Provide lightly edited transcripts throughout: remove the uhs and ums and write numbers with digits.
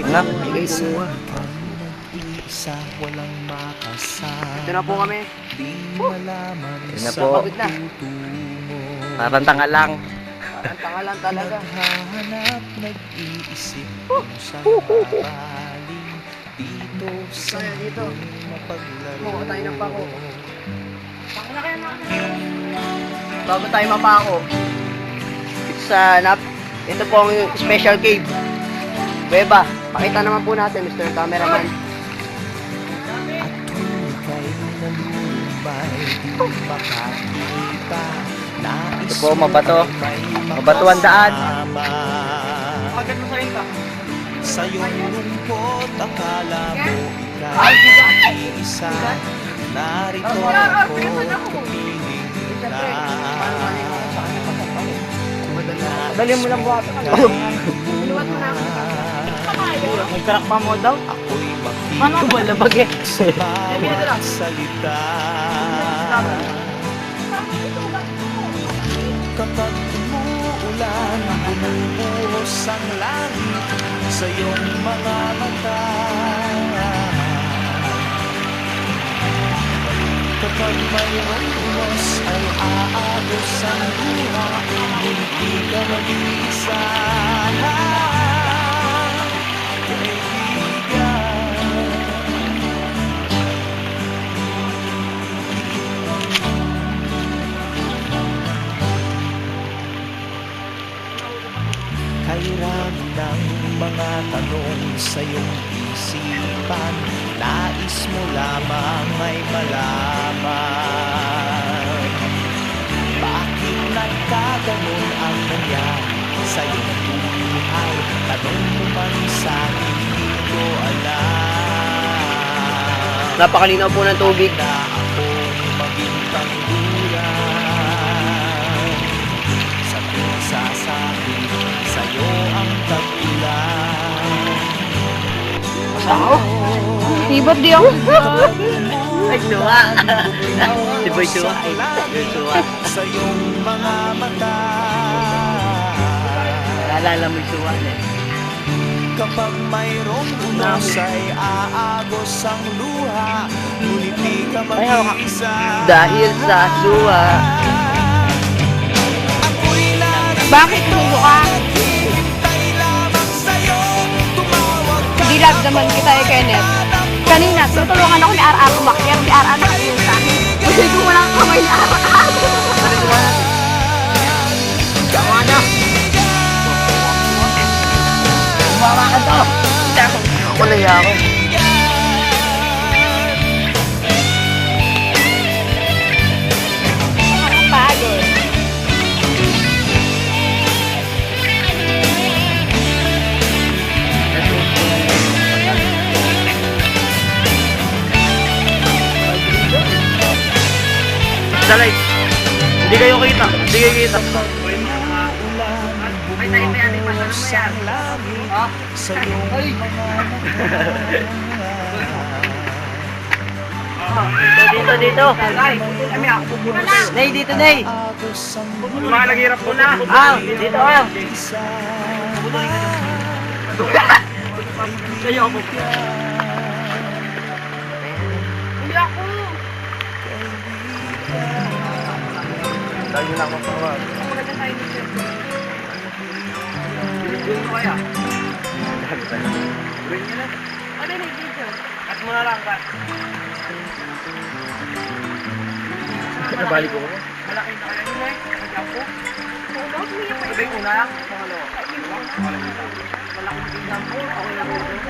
Anak. Ito na po kami. Yun na po. Pagod na. Parang tanga lang. Ang tanga lang talaga. Kaya dito. Mukha tayo ng pako. Bago tayo mapako. Ito po ang special cave. Beba, pakita naman po natin, Mr. Cameraman. Ito po, mabato. Mabato ang daan. Agad mo sa ka. Sa iyong lungkot, akala mo ika'y isa. Narito ako, kapiling ka. Dali mo lang buhat. Inuwat mo na. Nagkarak pa mo daw. Ako'y Paano ba labag eh? sa bawat salita. Kapag umuulan, bumubuhos ang langit sa iyong mga mata. Kapag mayroong unos ay aagos ang luha, hindi ka mag-iisa. Kahirap ng mga tanong sa iyong isipan, nais mo lamang may malaman. Bakit nagkaganon ang nangyari sa iyong buhay? Tanong mo man sa akin, hindi ko alam. Napakalinaw po ng tubig. Na akong maging tanggulan sa pagsasabi sa'yo ang tagpulan. Ako? Tibot di ako. Ay, suwa. Si Boy Suwa. Ay, Suwa. Sa iyong mga mata. Naalala mo yung Suwa na. Kapag mayroong unos ay aagos ang luha, ngunit di ka mag-iisa. Dahil sa Suwa. Ako'y narito. Bakit tulo ka? Hintay lamang sa'yo. Tumawag ka. Hindi love naman kita eh, Kenneth. Kanina, tutulungan ako ni R.R. umakyat. Si R.R. nakatingin sa akin. Kasi ko mo lang kamay ni R.R. Tama na. Umawa ka to. Wala niya ako. Pagod. Dalay. Hindi kayo kita. Hindi kayo kita. Sa iyong Dito, dito. Nay, dito, Nay. Malagirap ko na. Ah, dito ah. Sa'yo ako. Hindi ako. Lagi lang masawa. Maganda tayo dito. Bilhin mo kaya. Ano yung video? Cut mo na lang, cut. Nabalik ko. Malaki na kaya nyo eh. Malaki ako. Tulog, hindi pa. Sabay ko na lang. Pangalawa. Malaki din lang po. Ako yung rodo.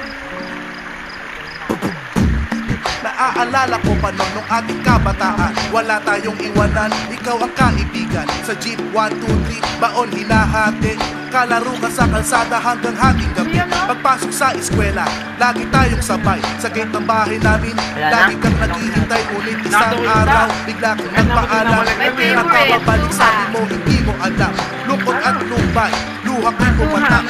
Naaalala ko pa noon nung ating kabataan. Wala tayong iwanan, ikaw ang kaibigan. Sa jeep 1, 2, 3, baon hinahati. Kalaro ka sa kalsada hanggang hating gabi. Pagpasok sa eskwela, lagi tayong sabay. Sa gate ng bahay namin, lagi kang naghihintay. Ngunit isang araw, bigla kang nagpaalam. Kaya kababalik sa akin mo, hindi mo alam. Lungkot at lumbay, luha ko'y pumatak.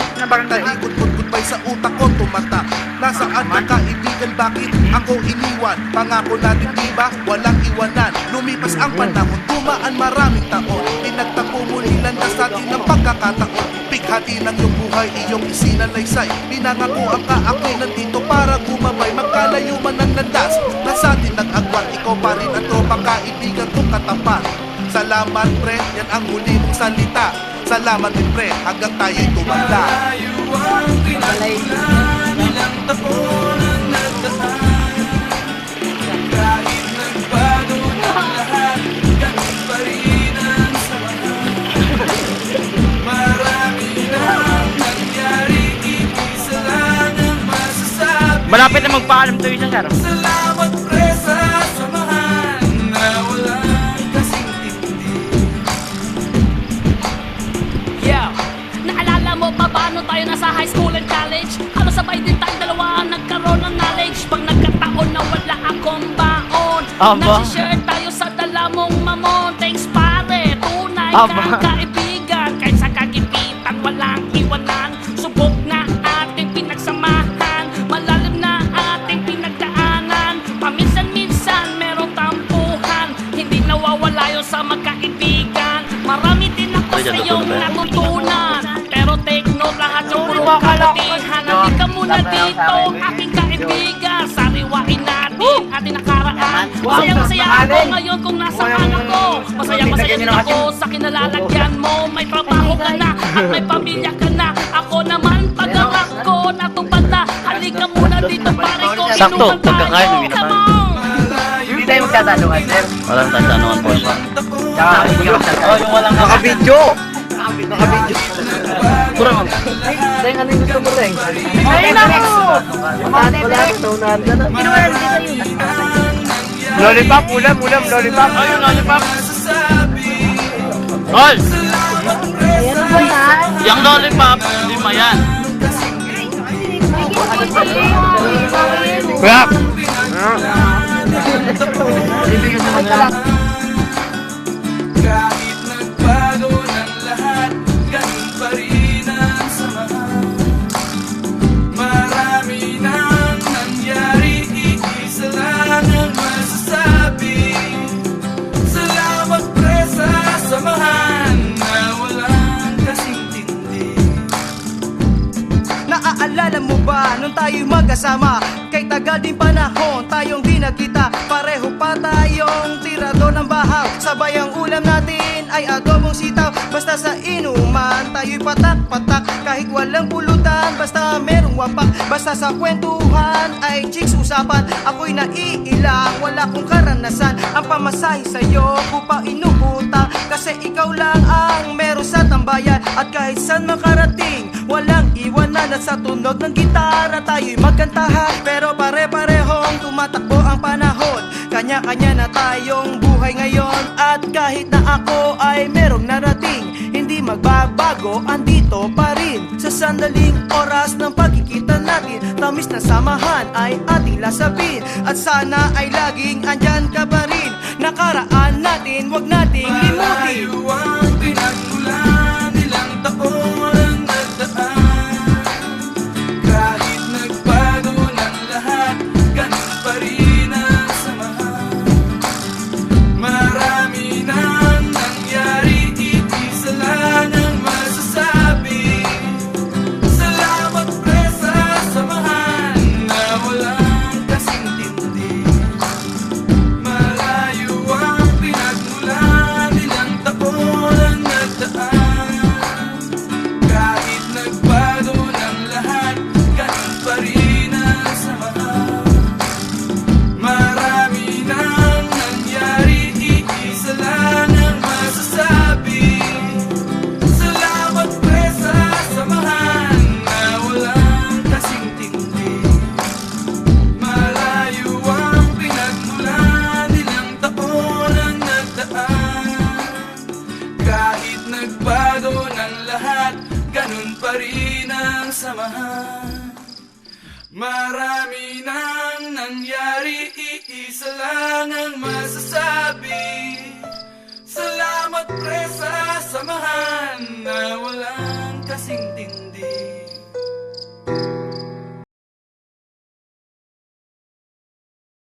Talikod-kod goodbye sa utak ko tumatak. Nasaan ka kaibigan, bakit ako iniwan? Pangako natin diba, walang iwanan. Lumipas ang panahon, dumaan maraming taon. Pinagtako muli lang na sa atin ng pagkakataon. Hati ng iyong buhay, iyong isinalaysay. Pinangakuan ka, ako'y nandito para gumabay. Magkalayo man ang landas, nasa atin nag-agwat. Ikaw pa rin ang tropang kaibigan kong katapat. Salamat pre, yan ang huli mong salita. Salamat din pre, hanggang tayo'y tumanda. Malapit na magpaalam to isa, sir. Salamat pre sa samahan na walang kasing tindi. Yeah! Naalala mo pa ba nung tayo nasa high school and college? Halos sabay din tayong dalawa nagkaroon ng knowledge. Pag nagkataon na wala akong baon, nagsishare tayo sa dala mong mamon. Thanks pare, tunay kang kaibigan. Kahit sa kagipitan walang iwanan. Subok na ating pinagsamahan, malalim na ating pinagdaanan. Paminsan-minsan merong tampuhan, hindi nawawala yun sa magkaibigan. Marami din ako sa iyong natutunan, pero take note, lahat yung puro kabutihan. Hindi ka muna dito, aking kaibigan. Sariwain natin ating nakaraan. Masaya-masaya ako ngayon kung nasaan ako. Masaya-masaya din ako sa kinalalagyan mo. May trabaho ka na at may pamilya ka na. Ako naman pag-arak ko natupad na. Halika muna dito pare ko. Sakto, Inuman tayo. pagkakain, uminom Come tayo. on! Hindi tayo magtatanungan, sir. Walang tantanungan po. Tsaka, hindi ka magtatanungan. Yung walang Naka-video! Naka-video. kurang. Teng, ano yung gusto mo, Teng? Ayun ako! Wala naunahan ka na. Kinuwalan dito yun. Lollipop, ulam, lollipop. Oh, yung lollipop. Tol! Ayan ba yan? Yung lollipop, 5 yan. Crap! Kahit nagbago ng lahat, ganun pa rin ang samahan. Marami nang nangyari, iisa lang ang masasabi. Salamat pre sa samahan na walang kasing tindi. Naaalala mo ba nung tayo'y magkasama? Kay tagal din panahon tayong di nagkita. Pareho pa tayong tirado ng bahaw. Sabay ang ulam natin ay adobong sitaw. Basta sa inuman tayo'y patak-patak. Kahit walang pulutan, basta merong wapak. Basta sa kwentuhan ay chicks usapan. Ako'y naiilang, wala kong karanasan. Ang pamasahe sa'yo ko pa inuutang. Kasi ikaw lang ang meron sa tambayan. At kahit saan makarating, walang iwanan. At sa tunog ng gitara tayo'y magkantahan. Pero pare-parehong tumatakbo ang panahon. Kanya-kanya na tayong buhay ngayon. At kahit na ako ay merong narating, hindi magbabago, andito pa rin. Sa sandaling oras ng pagkikita natin, tamis na samahan ay ating lasapin. At sana ay laging andyan ka pa rin. Nakaraan natin, wag nating limutin. Malayo ang pinagmulan, ilang taon ang nagdaan. Kahit nagbago ng lahat, ganun pa rin ang samahan. Marami nang nangyari, iisa lang ang masasabi. Salamat pre sa samahan na walang kasing tindi. Malayo ang pinagmulan, ilang taon ang nagdaan. Kahit nagbago ng lahat, ganun pa rin ang samahan. Marami nang nangyari, iisa lang ang masasabi. Salamat pre sa samahan na walang kasing tindi. Malayo ang pinagmulan, ilang taon ang nagdaan. Kahit nagbago ng lahat, ganun pa rin ang samahan. Marami nang nangyari, iisa lang ang